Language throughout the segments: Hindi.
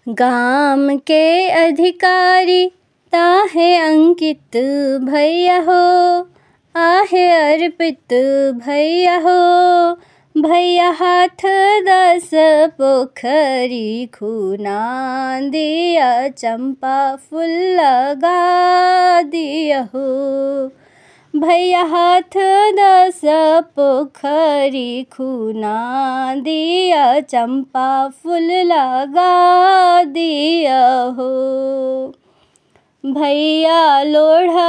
गाम के अधिकारी ताहे अंकित भैया हो, आहे अर्पित भैया हो। भैया हाथ 10 पोखरी खूना दिया, चंपा फूल लगा दिया हो। भैया हाथ 10 पोखरी खूना दिया, चंपा फूल लगा दिया हो। भैया लोढ़ा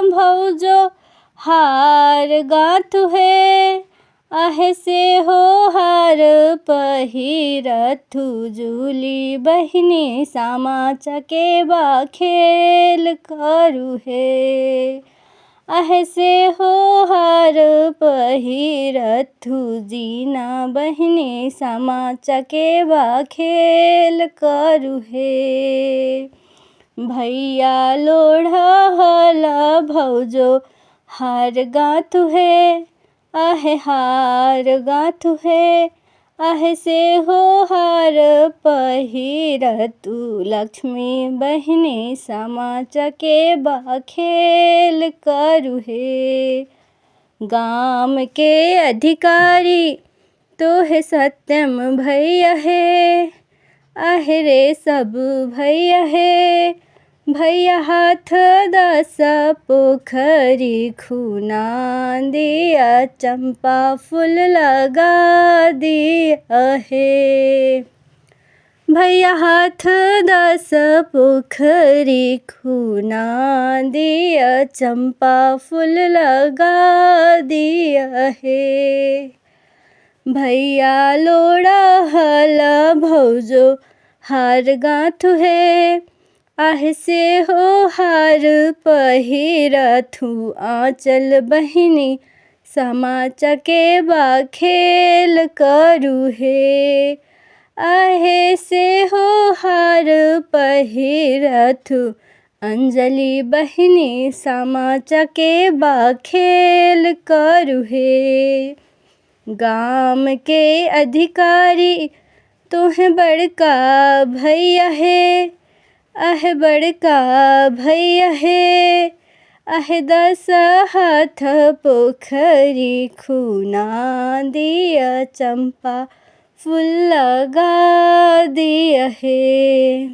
भौजो हार गाँथु है, आहे से हो हार पहिरथु। जूली बहिनी सामा चकेबा खेल करू है, आहे से हो हार पहिरथु। जीना बहिनी सामा चकेबा खेल करू है। भैया लोढ़ा भौजो हार गाँथु है, आहे हार गाँथु है। आहे से हो हार पहिरथु। लक्ष्मी बहिनी सामा चकेबा खेल करू है। गाम के अधिकारी तो है सत्यम भैया है, आहे रे सब भैया है। भैया हाथ 10 पोखरी खूना दिया, चंपा फूल लगा दिया है। भैया हाथ 10 पोखरी खूना दिया, चंपा फूल लगा दिया है। भैया लोढ़ा भौजो हार गाँथु है, आहे से हो हार पहिरथु। आंचल बहिनी सामा चकेबा खेल करू है, आहे से हो हार पहिरथु। अंजलि बहिनी सामा चकेबा खेल करू है। गाम के अधिकारी तोहे बड़का भैया है, आहे बड़का भैया है। आहे 10 हाथ पोखरी खूना दिया, चंपा फूल लगा दिया है।